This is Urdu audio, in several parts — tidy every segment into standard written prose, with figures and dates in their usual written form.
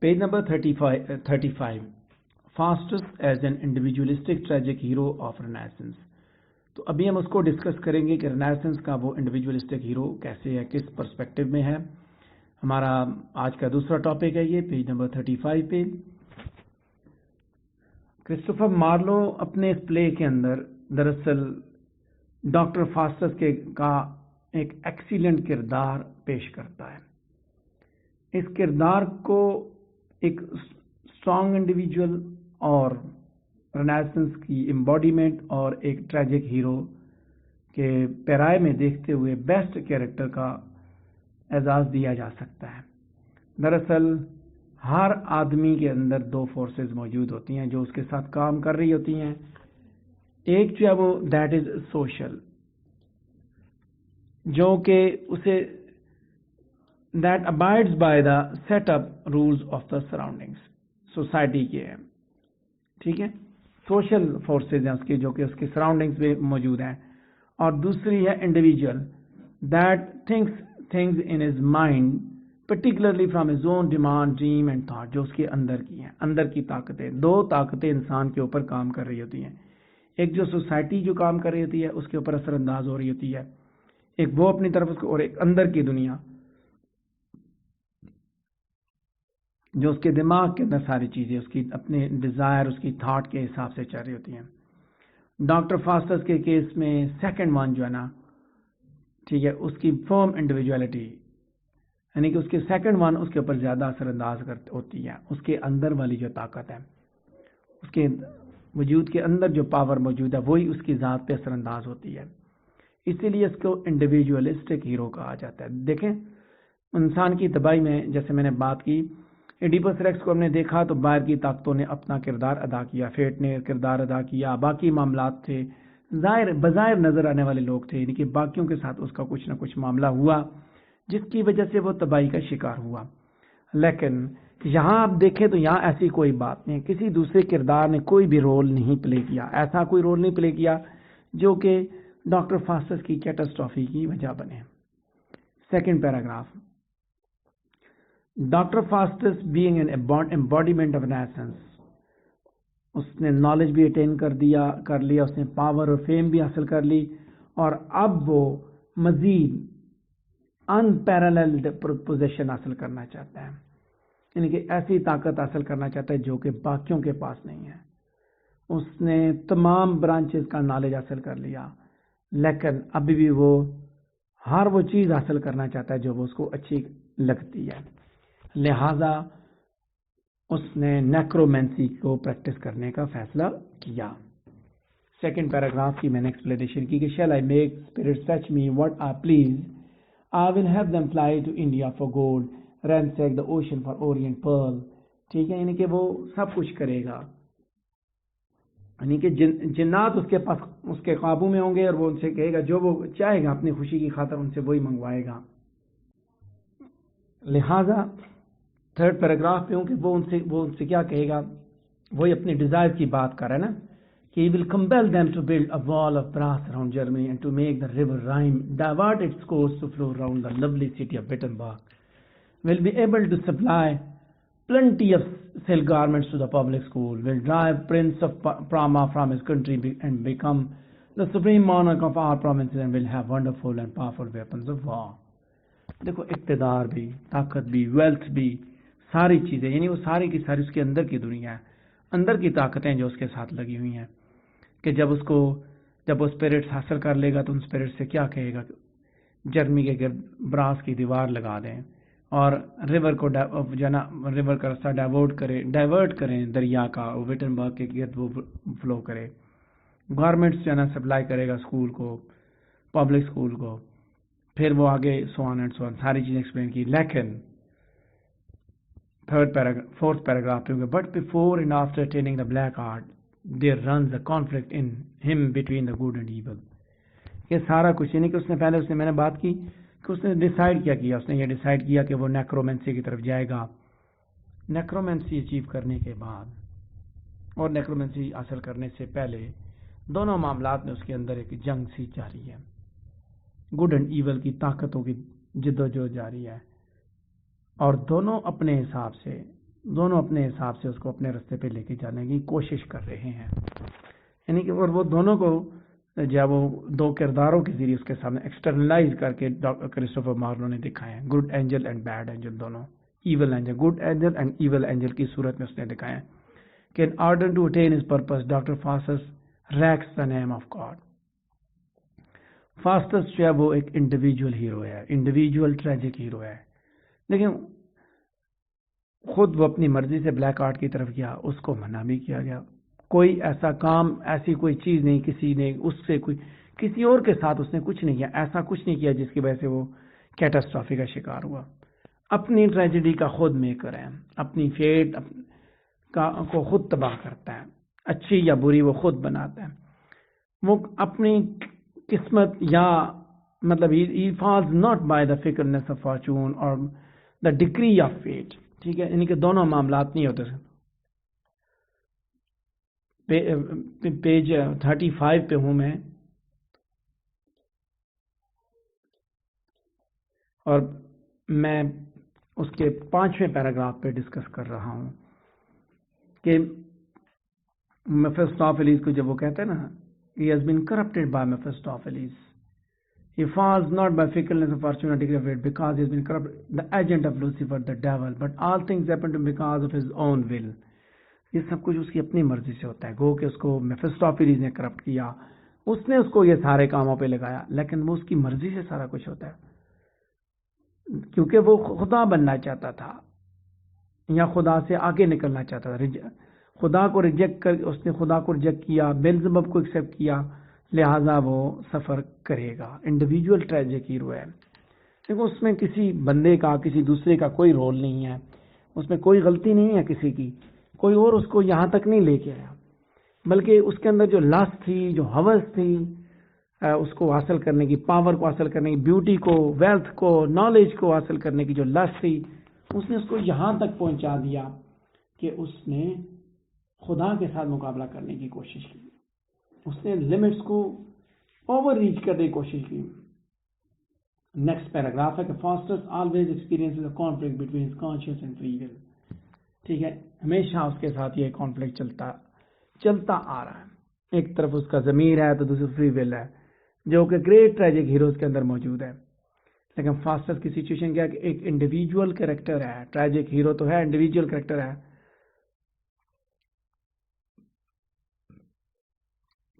Page number 35. Faustus as an individualistic tragic hero of Renaissance. تو ابھی ہم اس کو ڈسکس کریں گے کہ رینیسنس کا وہ انڈیویجولسٹک ہیرو کیسے ہے، کس پرسپیکٹو میں ہے. ہمارا آج کا دوسرا ٹاپک ہے یہ پیج نمبر 35 پہ. کرسٹوفر مارلو اپنے اس پلے کے اندر دراصل ڈاکٹر فاسٹس کا ایک ایکسیلنٹ کردار پیش کرتا ہے. اس کردار کو ایک اسٹرانگ انڈیویجول اور رینیسنس کی امباڈیمنٹ اور ایک ٹریجک ہیرو کے پیرائے میں دیکھتے ہوئے بیسٹ کیریکٹر کا اعزاز دیا جا سکتا ہے. دراصل ہر آدمی کے اندر دو فورسز موجود ہوتی ہیں جو اس کے ساتھ کام کر رہی ہوتی ہیں. ایک جو ہے وہ دیٹ از سوشل، جو کہ اسے that abides by the set up rules of the surroundings, society کے ہیں. ٹھیک ہے، سوشل فورسز ہیں اس کی جو کہ اس کی سراؤنڈنگس میں موجود ہیں. اور دوسری ہے individual that things in his mind particularly from his own demand, dream and thought, جو اس کے اندر کی ہیں. اندر کی طاقتیں، دو طاقتیں انسان کے اوپر کام کر رہی ہوتی ہیں. ایک جو سوسائٹی جو کام کر رہی ہوتی ہے اس کے اوپر اثر انداز ہو رہی ہوتی ہے، ایک وہ اپنی طرف اس کو، اور ایک اندر کی دنیا جو اس کے دماغ کے اندر ساری چیزیں اس کی اپنے ڈیزائر، اس کی تھاٹ کے حساب سے چل رہی ہوتی ہیں. ڈاکٹر فاسٹس کے کیس میں سیکنڈ ون جو ہے نا، ٹھیک ہے، اس کی فرم انڈیویجولیٹی، یعنی کہ اس کے سیکنڈ ون اس کے اوپر زیادہ اثر انداز ہوتی ہے. اس کے اندر والی جو طاقت ہے، اس کے وجود کے اندر جو پاور موجود ہے وہی اس کی ذات پہ اثر انداز ہوتی ہے. اسی لیے اس کو انڈیویجولسٹک ہیرو کہا جاتا ہے. دیکھیں انسان کی تباہی میں جیسے میں نے بات کی، ایڈیپس ریکس کو ہم نے دیکھا تو باہر کی طاقتوں نے اپنا کردار ادا کیا، فیٹ نے کردار ادا کیا، باقی معاملات تھے، بظاہر نظر آنے والے لوگ تھے، یعنی کہ باقیوں کے ساتھ اس کا کچھ نہ کچھ معاملہ ہوا جس کی وجہ سے وہ تباہی کا شکار ہوا. لیکن یہاں آپ دیکھیں تو یہاں ایسی کوئی بات نہیں، کسی دوسرے کردار نے کوئی بھی رول نہیں پلے کیا، ایسا کوئی رول نہیں پلے کیا جو کہ ڈاکٹر فاسٹس کی کیٹاسٹرافی کی وجہ بنے. Second paragraph. Doctor Faustus being an embodiment of Renaissance, اس نے نالج بھی اٹین کر لیا، اس نے پاور اور فیم بھی حاصل کر لی، اور اب وہ مزید انپیرللڈ پوزیشن حاصل کرنا چاہتا ہے، یعنی کہ ایسی طاقت حاصل کرنا چاہتا ہے جو کہ باقیوں کے پاس نہیں ہے. اس نے تمام برانچز کا نالج حاصل کر لیا، لیکن ابھی بھی وہ ہر وہ چیز حاصل کرنا چاہتا ہے جو وہ اس کو اچھی لگتی ہے. لہذا اس نے نیکرومینسی کو پریکٹس کرنے کا فیصلہ کیا. سیکنڈ پیراگراف کی میں نے ایکسپلینیشن کی کہ shall I make spirit fetch me what I please, I will have them fly to India for gold, ransack the ocean for orient pearl. ٹھیک ہے، یعنی کہ وہ سب کچھ کرے گا، یعنی کہ جنات اس کے پاس اس کے قابو میں ہوں گے، اور وہ ان سے کہے گا جو وہ چاہے گا اپنی خوشی کی خاطر ان سے وہی منگوائے گا. لہذا تھرڈ پیراگراف پہ ہوں کہ وہ ان سے کیا کہے گا، وہی اپنی ڈیزائر کی بات کر رہا ہے نا، کہ he will compel them to build a wall of brass around Germany and to make the river Rhine divert its course to flow around the lovely city of Wittenberg. Will be able to supply plenty of silk garments to the public school. Will drive Prince of Parma from his country and become the supreme monarch of our provinces and will have wonderful and powerful weapons of war. دیکھو اقتدار بھی، طاقت بھی، ویلتھ بھی، ساری چیزیں، یعنی وہ ساری کی ساری اس کے اندر کی دنیا ہے، اندر کی طاقتیں جو اس کے ساتھ لگی ہوئی ہیں، کہ جب وہ اسپرٹس حاصل کر لے گا تو ان اسپرٹ سے کیا کہے گا، جرمنی کے گرد براس کی دیوار لگا دیں، اور ریور کو ریور کا راستہ ڈائیورٹ کریں دریا کا، وٹنبرگ کے گرد وہ فلو کرے، گارمنٹس جو ہے نا سپلائی کرے گا اسکول کو، پبلک اسکول کو. پھر وہ آگے سوان اینڈ سوان ساری چیزیں ایکسپلین کی. لیکن فورتھ پیراگراف پہ but before and after attaining the black art there runs a conflict in him between the good and evil. یہ سارا کچھ، یعنی کہ اس نے پہلے میں نے بات کی کہ اس نے ڈیسائیڈ کیا اس نے یہ ڈیسائیڈ کیا کہ وہ نیکرومینسی کی طرف جائے گا. نیکرومینسی اچیو کرنے کے بعد اور نیکرومینسی حاصل کرنے سے پہلے دونوں معاملات میں اس کے اندر ایک جنگ سی جاری ہے، گڈ اینڈ ایول کی طاقتوں کی جد و جہد جاری ہے، اور دونوں اپنے حساب سے دونوں اپنے حساب سے اس کو اپنے راستے پہ لے کے جانے کی کوشش کر رہے ہیں. یعنی کہ اور وہ دونوں کو جب وہ دو کرداروں کے ذریعے اس کے سامنے ایکسٹرنلائز کر کے کرسٹوفر مارلو نے دکھائے ہیں. Good angel and bad angel دونوں. Evil angel, good angel and evil angel کی صورت میں اس نے دکھایا کہ in order to attain his purpose, doctor Faustus rejects the name of God. Faustus جو ہے وہ ایک انڈیویجول ہیرو ہے, انڈیویجول ٹریجک ہیرو ہے, لیکن خود وہ اپنی مرضی سے بلیک آرٹ کی طرف گیا, اس کو منع بھی کیا گیا. کوئی ایسا کام, ایسی کوئی چیز نہیں, کسی نے اس سے کوئی کسی اور کے ساتھ اس نے کچھ نہیں کیا, ایسا کچھ نہیں کیا جس کی وجہ سے وہ کیٹاسٹرافی کا شکار ہوا. اپنی ٹریجڈی کا خود میکر ہے, اپنی فیٹ کو خود تباہ کرتا ہے, اچھی یا بری وہ خود بناتا ہے. وہ اپنی قسمت یا مطلب he falls not by the fickleness of fortune or the decree of fate. ٹھیک ہے, یعنی کہ دونوں معاملات نہیں ہوتے. پیج 35 پہ ہوں میں, اور میں اس کے 5ویں پیراگراف پہ ڈسکس کر رہا ہوں کہ میفسٹوفیلیس کو جب وہ کہتے ہیں نا, he has been corrupted by Mephistopheles. He falls not by fickleness of fortune or decree of fate, because he has been corrupted, the agent of Lucifer, the devil. But all things happen to him because of his own will. یہ سب کچھ اس کی اپنی مرضی سے ہوتا ہے. گو کہ اس کو میفسٹوفیلیس نے کرپٹ کیا, اس نے اس کو یہ سارے کاموں پہ لگایا, لیکن وہ اس کی مرضی سے سارا کچھ ہوتا ہے, کیونکہ وہ خدا بننا چاہتا تھا یا خدا سے آگے نکلنا چاہتا تھا. خدا کو ریجیکٹ کر, اس نے خدا کو ریجیکٹ کیا, بیلزبب کو ایکسیپٹ کیا, لہٰذا وہ سفر کرے گا. انڈیویجول ٹریجک ہیرو ہے. دیکھو اس میں کسی بندے کا, کسی دوسرے کا کوئی رول نہیں ہے, اس میں کوئی غلطی نہیں ہے کسی کی, کوئی اور اس کو یہاں تک نہیں لے کے آیا, بلکہ اس کے اندر جو لسٹ تھی, جو ہوس تھی, اس کو حاصل کرنے کی, پاور کو حاصل کرنے کی, بیوٹی کو, ویلتھ کو, نالج کو حاصل کرنے کی جو لسٹ تھی, اس نے اس کو یہاں تک پہنچا دیا کہ اس نے خدا کے ساتھ مقابلہ کرنے کی کوشش کی. اس نے لمٹس کو اوور ریچ کرنے کی کوشش کی. نیکسٹ پیراگراف ہے کہ فاسٹس always experiences a conflict between his conscious and free will. ٹھیک ہے, ہمیشہ اس کے ساتھ یہ کانفلکٹ چلتا آ رہا ہے. ایک طرف اس کا ضمیر ہے تو دوسری فری ول ہے, جو کہ گریٹ ٹریجک ہیروز کے اندر موجود ہے. لیکن فاسٹس کی سچویشن کیا ہے کہ ایک انڈیویجول کریکٹر ہے, ٹریجک ہیرو تو ہے, انڈیویجول کریکٹر ہے.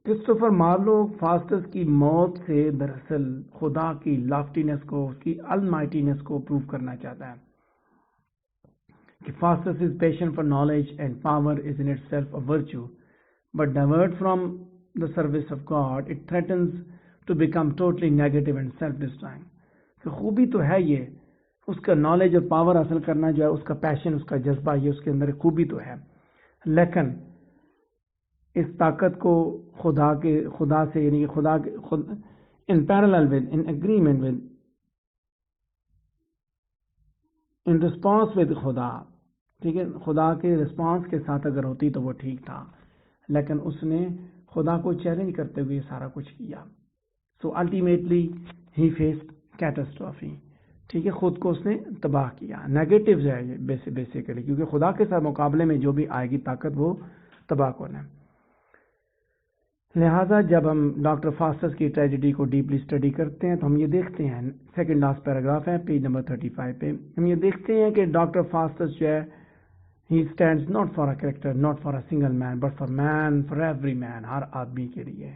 کرسٹوفر مارلو فاسٹس کی موت سے دراصل خدا کی لافٹینس کو, اس کی المائٹینس کو پروف کرنا چاہتا ہے کہ Faustus is passion for knowledge and power is in itself a virtue, but divert from the service of God it threatens to become totally negative and self destroying. کہ خوبی تو ہے یہ, اس کا نالج اور پاور حاصل کرنا جو ہے, اس کا پیشن, اس کا جذبہ, یہ اس کے اندر خوبی تو ہے, لیکن اس طاقت کو خدا سے یعنی کہ خدا کے in parallel with, in agreement with, in response with خدا. ٹھیک ہے, خدا کے رسپانس کے ساتھ اگر ہوتی تو وہ ٹھیک تھا, لیکن اس نے خدا کو چیلنج کرتے ہوئے سارا کچھ کیا. سو الٹیمیٹلی ہی فیسڈ کیٹاسٹرافی. ٹھیک ہے, خود کو اس نے تباہ کیا. نیگیٹو ہے یہ بیسیکلی, کیونکہ خدا کے ساتھ مقابلے میں جو بھی آئے گی طاقت وہ تباہ کون ہے. لہٰذا جب ہم ڈاکٹر فاسٹس کی ٹریجڈی کو ڈیپلی اسٹڈی کرتے ہیں تو ہم یہ دیکھتے ہیں, سیکنڈ لاسٹ پیراگراف ہے پیج نمبر 35 پہ, ہم یہ دیکھتے ہیں کہ ڈاکٹر فاسٹس جو ہے, he stands not for a character, not for a single man, but for man, for every man, ہر آدمی کے لیے.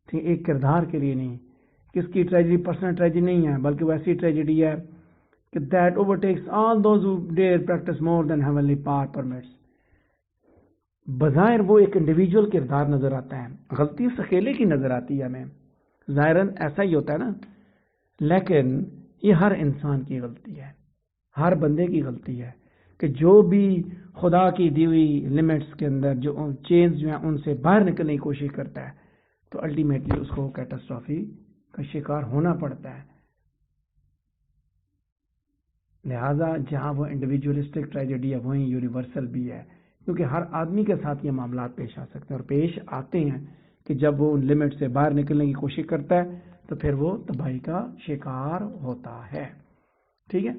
ٹھیک, ایک کردار کے لیے نہیں. کس کی ٹریجڈی پرسنل ٹریجڈی نہیں ہے, بلکہ وہ ایسی ٹریجڈی ہے کہ that overtakes all those who dare practise more than heavenly power permits. بظاہر وہ ایک انڈیویجول کردار نظر آتا ہے, غلطی اس اکیلے کی نظر آتی ہے ہمیں, ظاہراً ایسا ہی ہوتا ہے نا, لیکن یہ ہر انسان کی غلطی ہے, ہر بندے کی غلطی ہے کہ جو بھی خدا کی دی ہوئی لمٹس کے اندر جو چینز جو ہیں ان سے باہر نکلنے کی کوشش کرتا ہے تو الٹیمیٹلی اس کو کیٹاسٹرافی کا شکار ہونا پڑتا ہے. لہذا جہاں وہ انڈیویجولسٹک ٹریجڈی ہے وہیں یونیورسل بھی ہے, کیونکہ ہر آدمی کے ساتھ یہ معاملات پیش آ سکتے ہیں, اور پیش آتے ہیں کہ جب وہ ان لمٹ سے باہر نکلنے کی کوشش کرتا ہے تو پھر وہ تباہی کا شکار ہوتا ہے. ٹھیک ہے,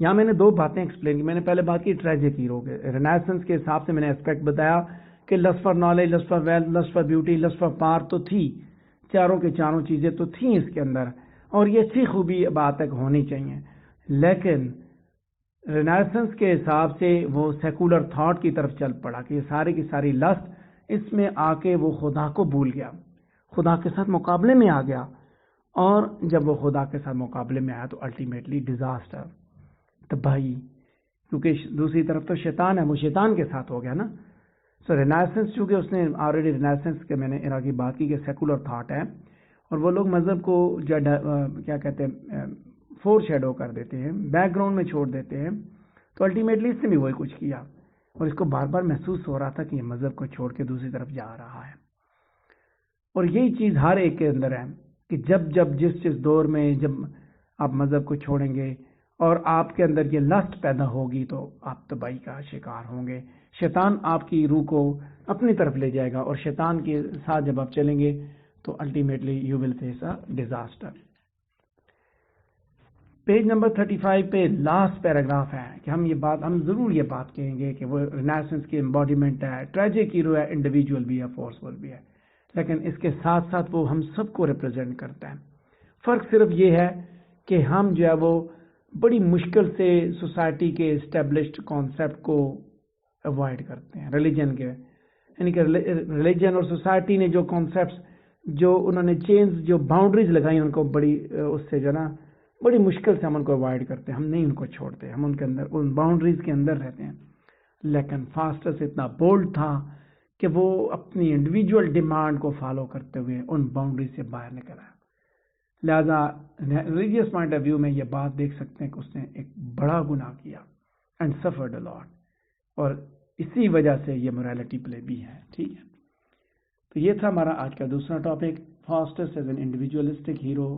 یہاں میں نے دو باتیں ایکسپلین کی. میں نے پہلے بات کی ٹریجک ہیرو کے رینیسنس کے حساب سے. میں نے اسپیکٹ بتایا کہ list for knowledge, list for wealth, list for beauty, list for power تو تھی، چاروں کے چاروں چیزیں تو تھیں اس کے اندر، اور یہ اچھی خوبی بات تک ہونی چاہیے. لیکن رینیسنس کے حساب سے وہ سیکولر تھاٹ کی طرف چل پڑا کہ یہ ساری کی ساری لسٹ، اس میں آ کے وہ خدا کو بھول گیا، خدا کے ساتھ مقابلے میں آ گیا. اور جب وہ خدا کے ساتھ مقابلے میں آیا تو الٹیمیٹلی ڈیزاسٹر، تباہی، کیونکہ دوسری طرف تو شیطان ہے، وہ شیطان کے ساتھ ہو گیا نا. سو رینیسنس چونکہ اس نے آلریڈی رینیسنس کے میں نے عراقی بات کی کہ سیکولر تھاٹ ہے، اور وہ لوگ مذہب کو کیا کہتے ہیں فور شیڈو کر دیتے ہیں، بیک گراؤنڈ میں چھوڑ دیتے ہیں. تو الٹیمیٹلی اس نے بھی وہی کچھ کیا، اور اس کو بار بار محسوس ہو رہا تھا کہ یہ مذہب کو چھوڑ کے دوسری طرف جا رہا ہے. اور یہی چیز ہر ایک کے اندر ہے کہ جب جس دور میں جب آپ مذہب کو چھوڑیں گے اور آپ کے اندر یہ لسٹ پیدا ہوگی تو آپ تباہی کا شکار ہوں گے. شیطان آپ کی روح کو اپنی طرف لے جائے گا، اور شیطان کے ساتھ جب آپ چلیں گے تو ultimately you will face a disaster. Page number 35 پہ لاسٹ پیراگراف ہے کہ ہم ضرور یہ بات کہیں گے کہ وہ رینیسنس کی امباڈیمنٹ ہے، ٹریجک ہیرو ہے، انڈیویجول بھی ہے، فورسفل بھی ہے، لیکن اس کے ساتھ ساتھ وہ ہم سب کو ریپرزینٹ کرتا ہے. فرق صرف یہ ہے کہ ہم جو ہے وہ بڑی مشکل سے سوسائٹی کے اسٹیبلشڈ کانسیپٹ کو اوائڈ کرتے ہیں، ریلیجن کے، یعنی کہ ریلیجن اور سوسائٹی نے جو کانسیپٹس جو انہوں نے چینز جو باؤنڈریز لگائی ان کو بڑی اس سے جو نا بڑی مشکل سے ہم ان کو اوائڈ کرتے ہیں، ہم نہیں ان کو چھوڑتے، ہم ان کے اندر ان باؤنڈریز کے اندر رہتے ہیں. لیکن فاسٹس اتنا بولڈ تھا کہ وہ اپنی انڈیویجول ڈیمانڈ کو فالو کرتے ہوئے ان باؤنڈریز سے باہر نکل آیا. لہذا ریلیجیس پوائنٹ آف ویو میں یہ بات دیکھ سکتے ہیں کہ اس نے ایک بڑا گناہ کیا اینڈ سفرڈ اے لاٹ، اور اسی وجہ سے یہ موریلٹی پلے بھی ہے. ٹھیک ہے، تو یہ تھا ہمارا آج کا دوسرا topic, فاسٹس as an individualistic hero,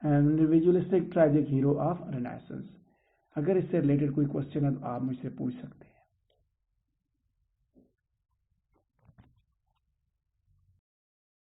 individualistic tragic hero of renaissance. اگر اس سے ریلیٹڈ کوئی کوشچن ہے تو آپ مجھ سے پوچھ سکتے ہیں.